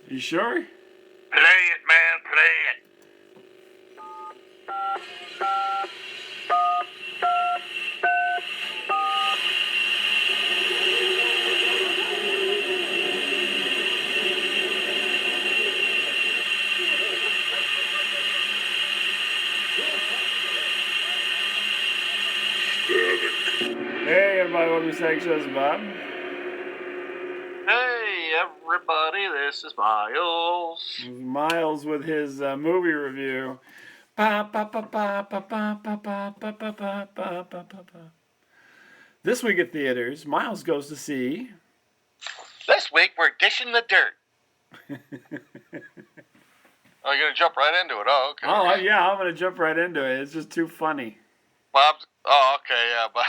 You sure? Play it, man, play it. Hey, everybody, welcome to Sex Shows, Bob. Hey, everybody, this is Miles. Miles with his movie review. This week at theaters, Miles goes to see... This week, we're dishing the dirt. Oh, you're going to jump right into it? Oh, okay. Oh, yeah, I'm going to jump right into it. It's just too funny. Okay, yeah, but...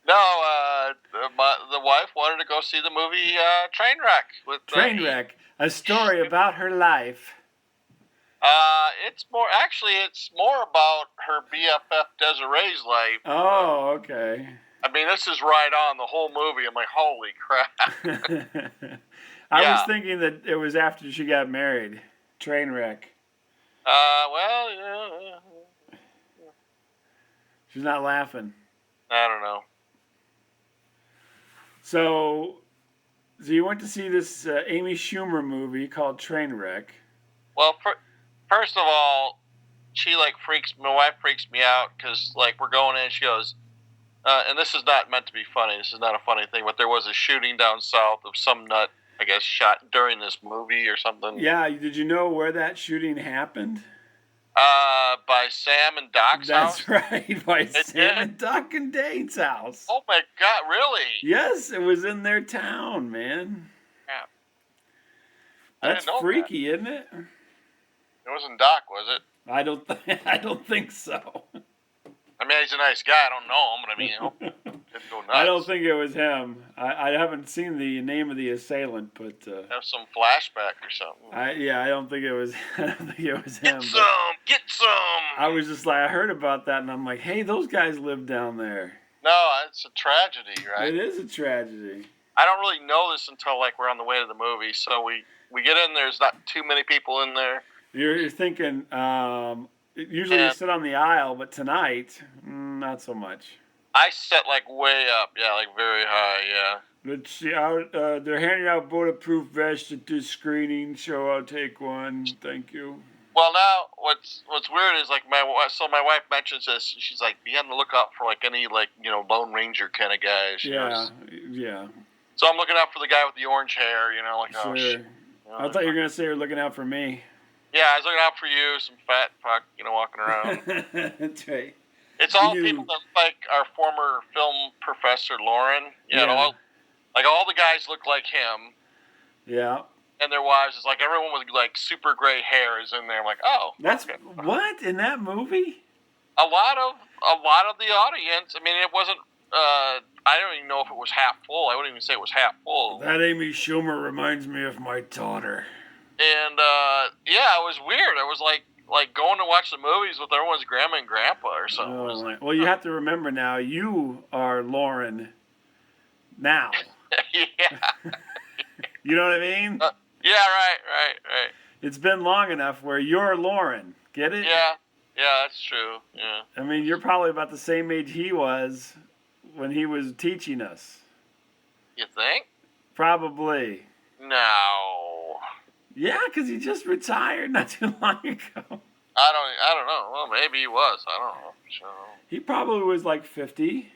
No, the wife wanted to go see the movie Trainwreck. Trainwreck, a story about her life. It's more about her BFF Desiree's life. Oh, okay. I mean, this is right on the whole movie. I'm like, holy crap. I was thinking that it was after she got married. Trainwreck. Well, yeah. She's not laughing. I don't know. So you went to see this Amy Schumer movie called Trainwreck. Well, first of all, my wife freaks me out because, we're going in and she goes, and this is not meant to be funny. This is not a funny thing, but there was a shooting down south of some nut, I guess, shot during this movie or something. Yeah, did you know where that shooting happened? By Sam and Doc's house? That's right, by Sam and Doc and Dane's house. Oh my God, really? Yes, it was in their town, man. Yeah. That's freaky, isn't it? It wasn't Doc, was it? I don't think so. I mean, he's a nice guy. I don't know him, but I mean, didn't go nuts. I don't think it was him. I haven't seen the name of the assailant, but have some flashback or something. I don't think it was. I don't think it was him. Get some. I was just like, I heard about that, and I'm like, hey, those guys live down there. No, it's a tragedy, right? It is a tragedy. I don't really know this until we're on the way to the movie. So we get in. There's not too many people in there. You're thinking. Usually you sit on the aisle, but tonight, not so much. I sat way up, very high, yeah. Let's see, they're handing out bulletproof vests at this screening, so I'll take one. Thank you. Well, now what's weird is my wife mentions this. And she's like, be on the lookout for any Lone Ranger kind of guys. Yeah. So I'm looking out for the guy with the orange hair, Sure. oh shit. I thought you were gonna say you're looking out for me. Yeah, I was looking out for you, some fat fuck, walking around. That's right. It's all people that our former film professor, Lauren. All the guys look like him. Yeah. And their wives is everyone with super gray hair is in there. I'm like, oh. That's okay. What? In that movie? A lot of the audience. I mean, it wasn't, I don't even know if it was half full. I wouldn't even say it was half full. That Amy Schumer reminds me of my daughter. And, it was weird. It was like going to watch the movies with everyone's grandma and grandpa or something. Oh, well, you have to remember now, you are Lauren now. Yeah. You know what I mean? Yeah, right. It's been long enough where you're Lauren. Get it? Yeah, that's true. Yeah. I mean, you're probably about the same age he was when he was teaching us. You think? Probably. No. Yeah, because he just retired not too long ago. I don't know. Well, maybe he was. I don't know. Sure. He probably was 50.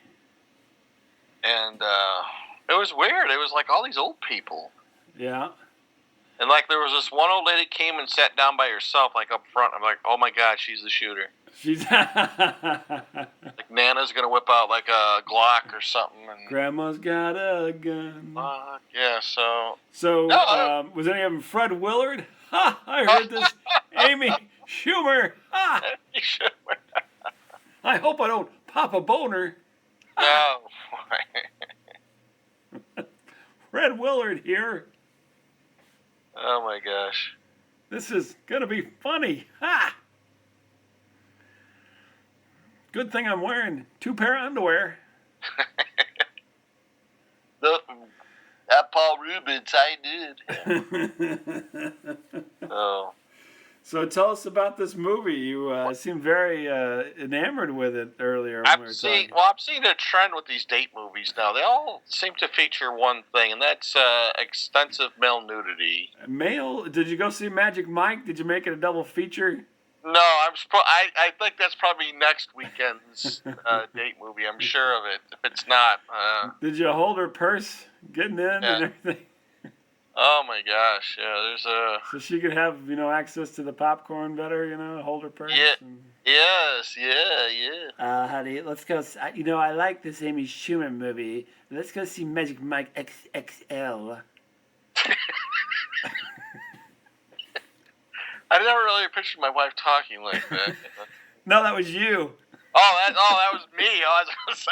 And it was weird. It was all these old people. Yeah. And there was this one old lady came and sat down by herself, up front. I'm like, oh my God, she's the shooter. She's Nana's gonna whip out a Glock or something. And Grandma's got a gun. Yeah. So. Was any of them Fred Willard? Ha! I heard this. Amy Schumer. Ha! Schumer. I hope I don't pop a boner. No. Fred Willard here. Oh my gosh. This is gonna be funny. Ha! Good thing I'm wearing 2 pair of underwear. Paul Rubens, I did. Oh. So tell us about this movie. You seemed very enamored with it earlier when we were talking. Well, I'm seeing a trend with these date movies now. They all seem to feature one thing, and that's extensive male nudity. Male? Did you go see Magic Mike? Did you make it a double feature? No, I think that's probably next weekend's date movie. I'm sure of it. If it's not, did you hold her purse getting in and everything? Oh my gosh! Yeah, there's a. So she could have access to the popcorn better. Hold her purse. Yeah. Yes. Yeah. Honey, let's go. I like this Amy Schumer movie. Let's go see Magic Mike XXL. I never really pictured my wife talking like that. No, that was you. That was me. I was gonna say.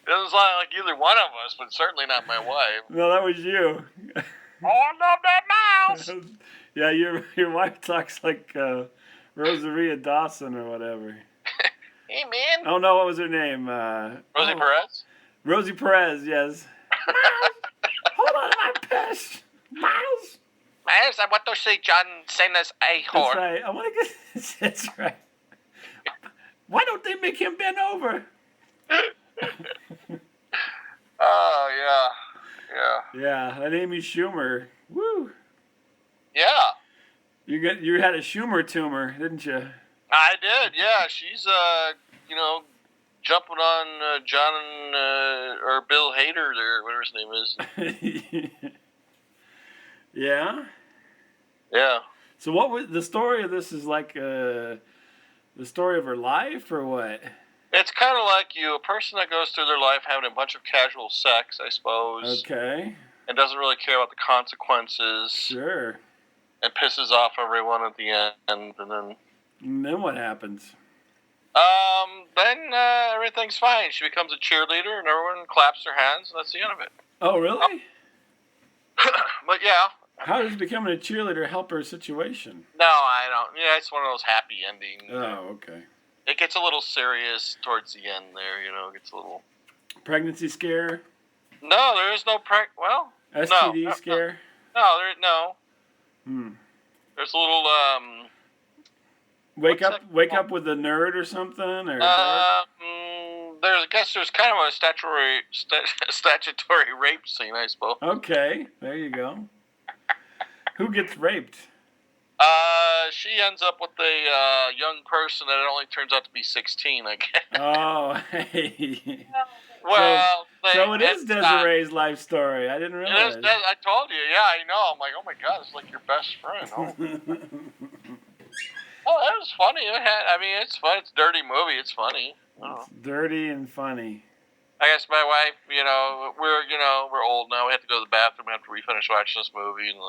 It doesn't sound like either one of us, but certainly not my wife. No, that was you. Oh, I love that mouse. Yeah, your wife talks like Rosaria Dawson or whatever. Hey, man. Oh no, what was her name? Rosie Perez. Rosie Perez, yes. Mouse, hold on to my purse, Miles. Miles, I want to see John Cena's a-horn. That's right. I want to get. That's right. Why don't they make him bend over? Oh, yeah. Yeah, and Amy Schumer. Woo. Yeah. You had a Schumer tumor, didn't you? I did, yeah. She's, jumping on John or Bill Hader there, whatever his name is. Yeah? Yeah. So what was the story of this? Is like the story of her life or what? It's kind of like a person that goes through their life having a bunch of casual sex, I suppose. Okay. And doesn't really care about the consequences. Sure. And pisses off everyone at the end, and then... And then what happens? Then everything's fine. She becomes a cheerleader, and everyone claps their hands, and that's the end of it. Oh, really? But yeah. How does becoming a cheerleader help her situation? No, I don't. Yeah, it's one of those happy endings. Oh, okay. It gets a little serious towards the end there, It gets a little... Pregnancy scare? No, there is no STD scare? No. Hmm. There's a little, Wake up with a nerd or something? Or there's kind of a statutory rape scene, I suppose. Okay, there you go. Who gets raped? She ends up with a young person that it only turns out to be 16, I guess. Oh, hey. Well, so it is Desiree's life story. I didn't realize. I told you, yeah, I know. I'm like, oh my God, it's like your best friend. Oh, that was funny. It's fun. It's a dirty movie. It's funny. It's dirty and funny. I guess my wife, we're old now. We have to go to the bathroom after we finish watching this movie, and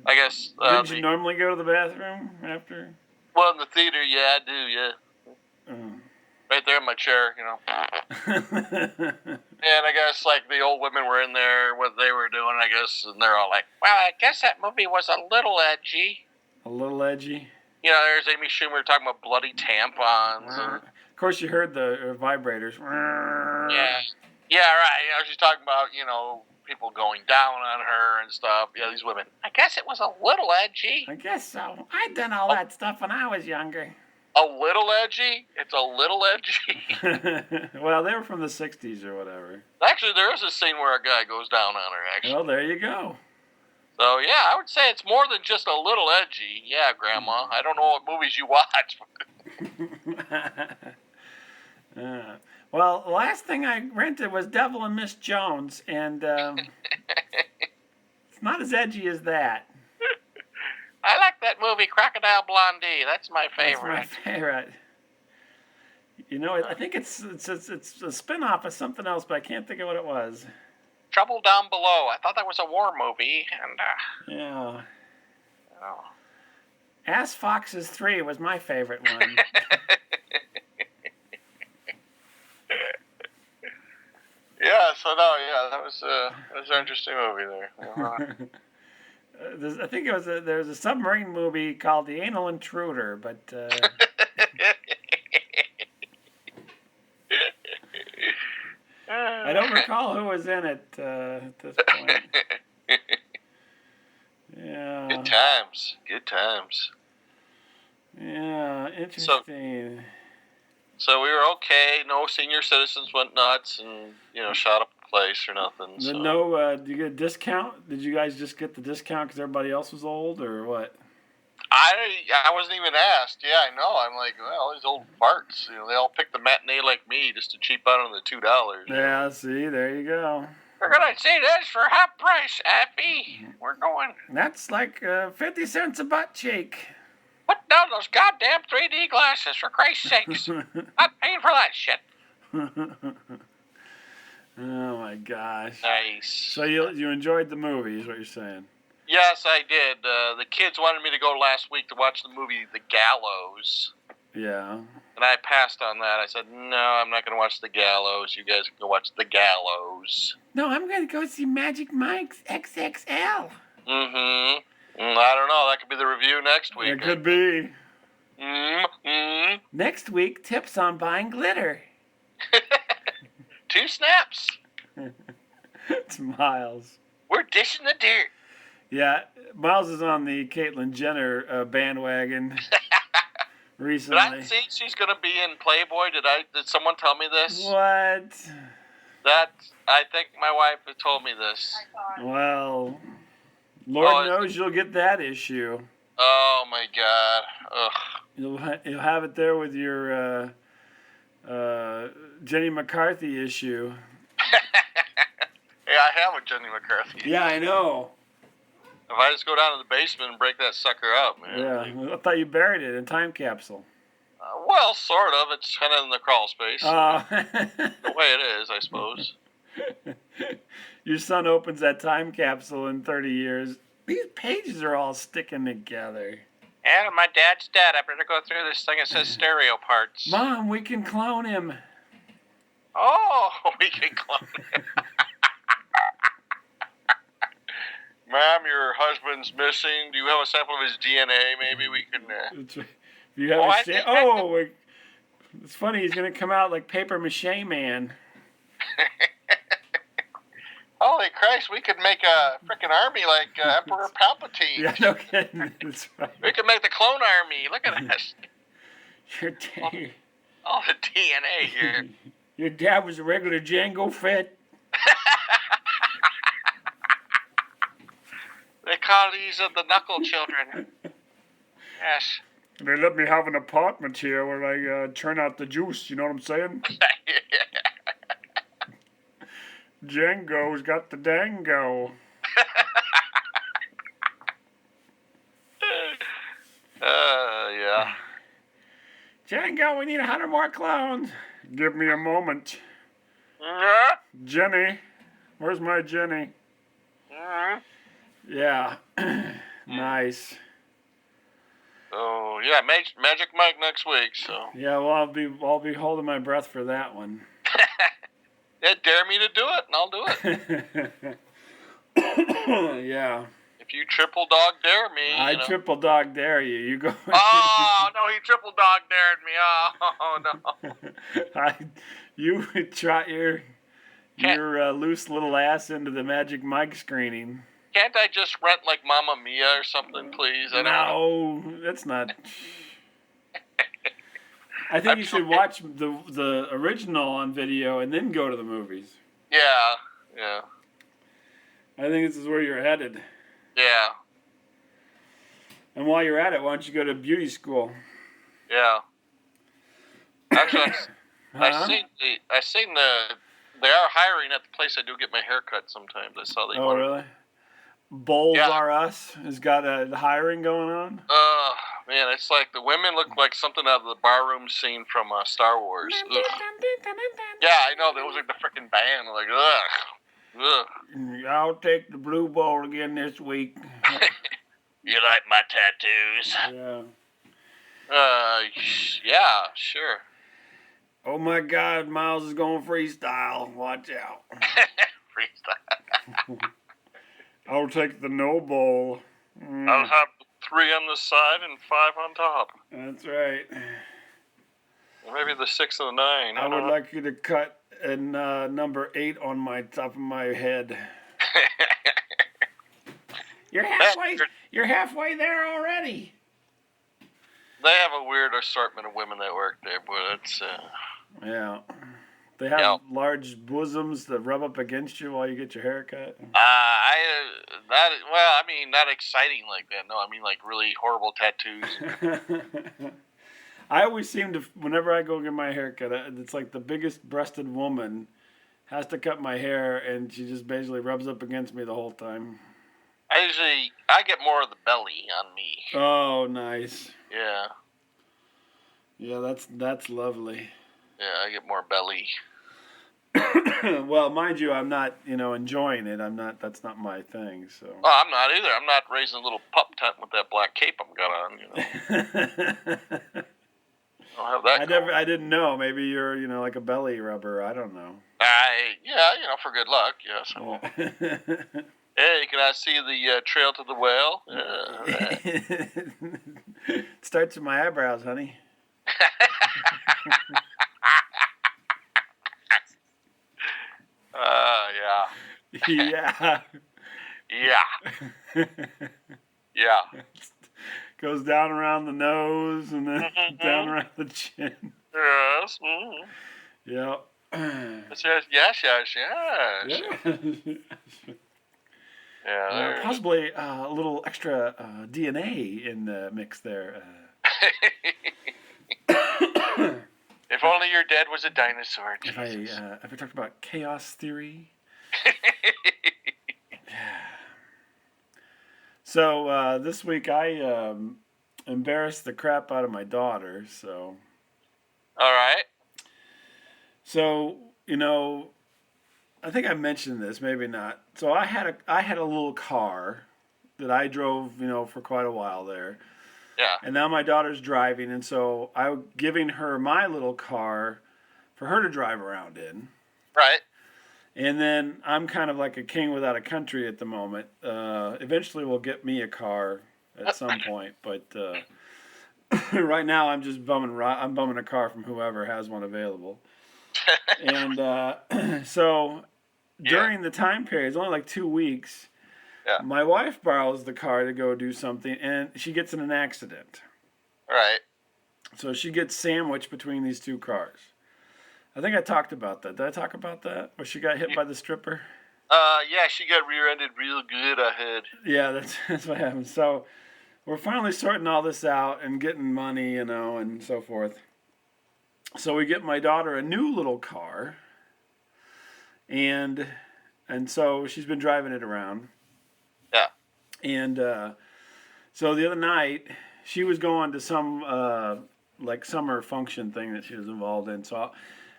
I guess. Did you normally go to the bathroom after? Well, in the theater, yeah, I do, yeah. Oh. Right there in my chair, And I guess, like, the old women were in there, what they were doing, I guess, and they're all like, well, I guess that movie was a little edgy. A little edgy? There's Amy Schumer talking about bloody tampons. Of course, you heard the vibrators. Yeah, right. She's talking about, people going down on her and stuff. Yeah, these women. I guess it was a little edgy. I guess so. I done all that stuff when I was younger. A little edgy? It's a little edgy. Well, they were from the 60s or whatever. Actually, there is a scene where a guy goes down on her, actually. Well, there you go. So, yeah, I would say it's more than just a little edgy. Yeah, Grandma. I don't know what movies you watch. Well, the last thing I rented was Devil and Miss Jones, and it's not as edgy as that. I like that movie, Crocodile Blondie. That's my favorite. That's my favorite. I think it's a spin-off of something else, but I can't think of what it was. Trouble Down Below. I thought that was a war movie, and yeah. Ass Foxes 3 was my favorite one. Yeah. So that was an interesting movie there. I think there was a submarine movie called The Anal Intruder, but I don't recall who was in it at this point. Yeah. Good times. Good times. Yeah, interesting. So we were okay. No senior citizens went nuts and, shot up the place or nothing. So. No, did you get a discount? Did you guys just get the discount because everybody else was old, or what? I wasn't even asked. Yeah, I know. I'm like, well, these old farts. They all picked the matinee like me just to cheap out on the $2. Yeah, see, there you go. We're gonna see this for half price, Appy. We're going. That's like 50 cents a butt cheek. Put down those goddamn 3D glasses, for Christ's sakes. Not paying for that shit. Oh my gosh. Nice. So you enjoyed the movie, is what you're saying? Yes, I did. The kids wanted me to go last week to watch the movie The Gallows. Yeah. And I passed on that. I said, no, I'm not going to watch The Gallows. You guys can go watch The Gallows. No, I'm going to go see Magic Mike's XXL. Mm-hmm. I don't know. That could be the review next week. It could be. Mm-hmm. Next week, tips on buying glitter. 2 snaps. It's Miles. We're dishing the dirt. Yeah, Miles is on the Caitlyn Jenner bandwagon recently. Did I see she's going to be in Playboy? Did someone tell me this? What? I think my wife had told me this. Well, Lord knows you'll get that issue. Oh my God. Ugh. You'll have it there with your Jenny McCarthy issue. Yeah, I have a Jenny McCarthy. Yeah, I know. If I just go down to the basement and break that sucker up, man. Yeah, I thought you buried it in a time capsule. Well, sort of. It's kind of in the crawl space. The way it is, I suppose. Your son opens that time capsule in 30 years. These pages are all sticking together. And my dad's dead. I better go through this thing. It says stereo parts. Mom, we can clone him. Oh, we can clone him. Ma'am, your husband's missing. Do you have a sample of his DNA? Maybe we can... If you have it's funny. He's going to come out like Paper Mache Man. Holy Christ, we could make a freaking army like Emperor Palpatine. Yeah, no kidding. That's right. We could make the clone army. Look at us. All the DNA here. Your dad was a regular Django Fett. They call these the knuckle children. Yes. They let me have an apartment here where I turn out the juice, you know what I'm saying? Django's got the dango. Yeah. Django, we need 100 more clones. Give me a moment. Mm-hmm. Jenny. Where's my Jenny? Mm-hmm. Yeah. Nice. Oh, yeah, Magic Mike next week, so. Yeah, well, I'll be holding my breath for that one. Yeah, dare me to do it, and I'll do it. Yeah. If you triple dog dare me, I triple dog dare you. You go. Oh, no, he triple dog dared me. Oh, no. You trot your loose little ass into the Magic Mike screening. Can't I just rent like Mamma Mia or something, please? No, that's not. I think you should watch the original on video and then go to the movies. Yeah. I think this is where you're headed. Yeah. And while you're at it, why don't you go to beauty school? Yeah. Actually, Huh? I seen they are hiring at the place I do get my hair cut sometimes. I saw they. Oh, really? Bowls R Us has got a hiring going on. Man, it's like the women look like something out of the barroom scene from Star Wars. Ugh. Yeah, I know. Those are the freaking band. Like, ugh. I'll take the blue bowl again this week. You like my tattoos? Yeah. Yeah, sure. Oh my God, Miles is going freestyle. Watch out. Freestyle. I'll take the no bowl. I'll have 3 on the side and 5 on top. That's right. Or maybe the 6 and the 9. I would like you to cut and number 8 on my top of my head. You're halfway. You're halfway there already. They have a weird assortment of women that work there, but it's Yeah. They have large bosoms that rub up against you while you get your hair cut. Not exciting like that. No, I mean like really horrible tattoos. I always seem to, whenever I go get my hair cut, it's like the biggest breasted woman has to cut my hair, and she just basically rubs up against me the whole time. I get more of the belly on me. Oh, nice. Yeah. Yeah, that's lovely. Yeah, I get more belly. Well, mind you, I'm not, enjoying it. That's not my thing, so. Oh, I'm not either. I'm not raising a little pup tent with that black cape I've got on, I don't have that. I didn't know. Maybe you're, like a belly rubber. I don't know. For good luck, yes. Yeah. Hey, can I see the trail to the well? It starts with my eyebrows, honey. Yeah. Yeah. Yeah. Yeah. Goes down around the nose and then down around the chin. Yes. Yep. Yes. Yeah. Possibly a little extra DNA in the mix there. If only your dad was a dinosaur. If I talked about chaos theory. So this week I embarrassed the crap out of my daughter. So. All right. So I think I mentioned this, maybe not. So I had a little car that I drove, for quite a while there. Yeah. And now my daughter's driving, and so I'm giving her my little car for her to drive around in. Right. And then I'm kind of like a king without a country at the moment. Eventually we'll get me a car at some point, but right now I'm just bumming a car from whoever has one available. And so during the time period, it's only like 2 weeks. Yeah. My wife borrows the car to go do something, and she gets in an accident. Right. So she gets sandwiched between these two cars. I think I talked about that. Did I talk about that? Where she got hit by the stripper? Yeah, she got rear-ended real good, I heard. Yeah, that's what happened. So we're finally sorting all this out and getting money, and so forth. So we get my daughter a new little car, and so she's been driving it around. Yeah. And so the other night, she was going to some like summer function thing that she was involved in. So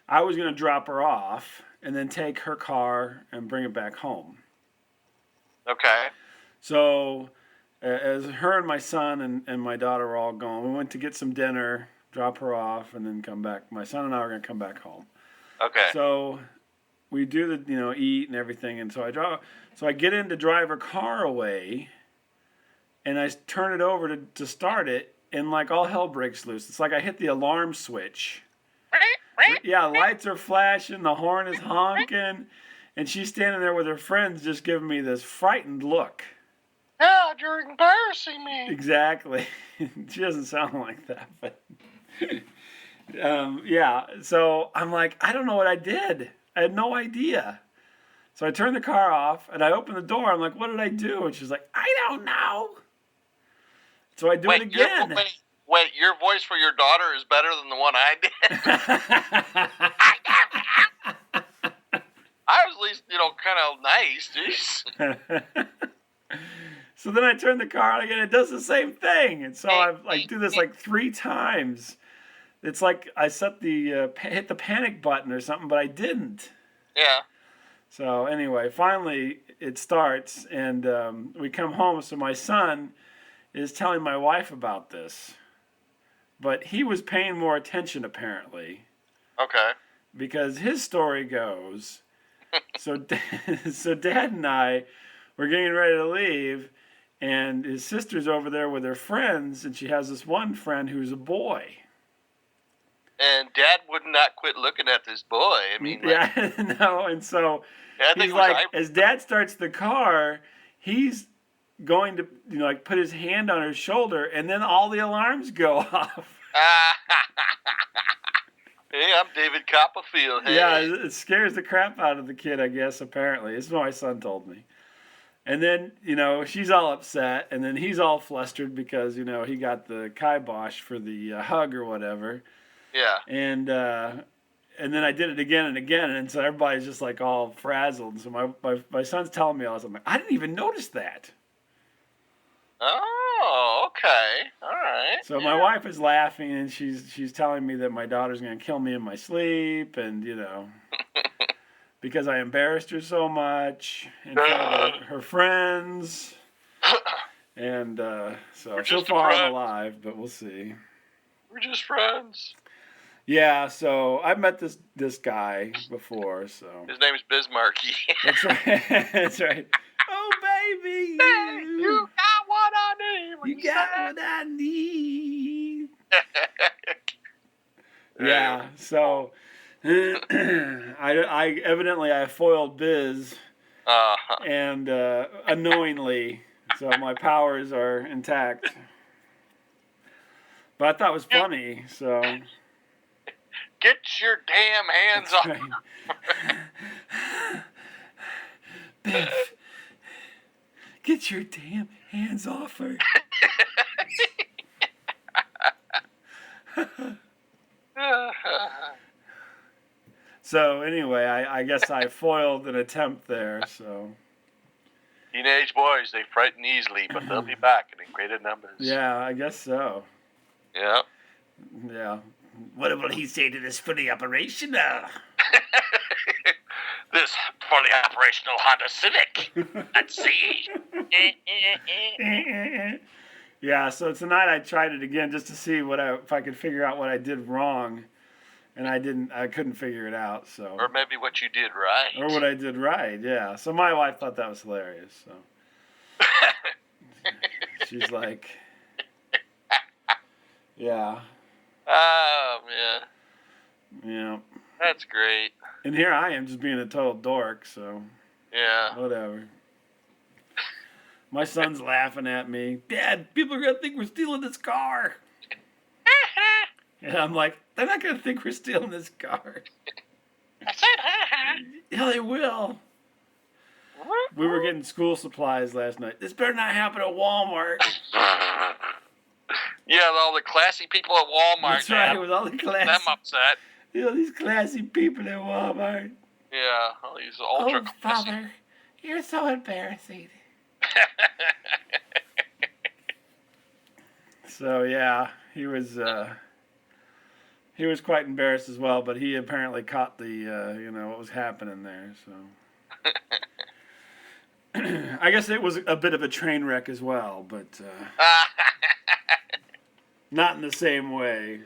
I was going to drop her off and then take her car and bring it back home. Okay. So as her and my son and my daughter were all gone, we went to get some dinner, drop her off, and then come back. My son and I were going to come back home. Okay. So we do the, eat and everything. And so I get in to drive her car away, and I turn it over to start it, and like all hell breaks loose. It's like I hit the alarm switch. Yeah, lights are flashing, the horn is honking, and she's standing there with her friends just giving me this frightened look. Yeah, you're embarrassing me. Exactly. She doesn't sound like that, but yeah. So I'm like, I don't know what I did. I had no idea. So I turned the car off, and I opened the door. I'm like, what did I do? And she's like, I don't know. So I do it again. Wait, your voice for your daughter is better than the one I did? I was at least, kind of nice. Jeez. So then I turn the car on again. It does the same thing. And so I do this like 3 times. It's like I set hit the panic button or something, but I didn't. Yeah. So anyway, finally it starts, and we come home. So my son is telling my wife about this, but he was paying more attention apparently. Okay. Because his story goes, so Dad and I were getting ready to leave, and his sister's over there with her friends, and she has this one friend who's a boy. And Dad would not quit looking at this boy. I mean, like, yeah, no, and so I think he's it was like, as Dad starts the car, he's going to, like put his hand on her shoulder, and then all the alarms go off. Hey, I'm David Copperfield. Hey. Yeah, it scares the crap out of the kid, I guess, apparently. This is what my son told me. And then, she's all upset, and then he's all flustered because, he got the kibosh for the hug or whatever. Yeah. And then I did it again and again, and so everybody's just like all frazzled. So my son's telling me all this. I'm like, I didn't even notice that. Oh, okay. All right. So my wife is laughing, and she's telling me that my daughter's going to kill me in my sleep, and because I embarrassed her so much in front of her friends, and so far I'm alive, but we'll see. We're just friends. Yeah, so I've met this guy before, so his name is Bismarcky. That's right. That's right. Oh baby, you got what I need. You got what I need. Yeah, so I evidently I foiled Biz, and unknowingly, so my powers are intact. But I thought it was funny, so. Get your damn hands off. Right. Biff, get your damn hands off her. So anyway, I guess I foiled an attempt there. So teenage boys, they frighten easily, but they'll be back in greater numbers. Yeah, I guess so. Yeah. Yeah. What will he say to this fully operational? This fully operational Honda Civic. Let's see. Yeah, so tonight I tried it again just to see if I could figure out what I did wrong, and I couldn't figure it out. So. Or maybe what you did right. Or what I did right, yeah. So my wife thought that was hilarious. So. She's like, yeah. Oh, man. Yeah. That's great. And here I am just being a total dork, so. Yeah. Whatever. My son's laughing at me. Dad, people are going to think we're stealing this car. And I'm like, they're not going to think we're stealing this car. I said, Yeah, they will. We were getting school supplies last night. This better not happen at Walmart. Yeah, all the classy people at Walmart. That's right, with all the classy. Them upset. These classy people at Walmart. Yeah, all these ultra Oh, classy. Father, you're so embarrassing. So yeah, he was quite embarrassed as well, but he apparently caught the what was happening there. So I guess it was a bit of a train wreck as well, but not in the same way.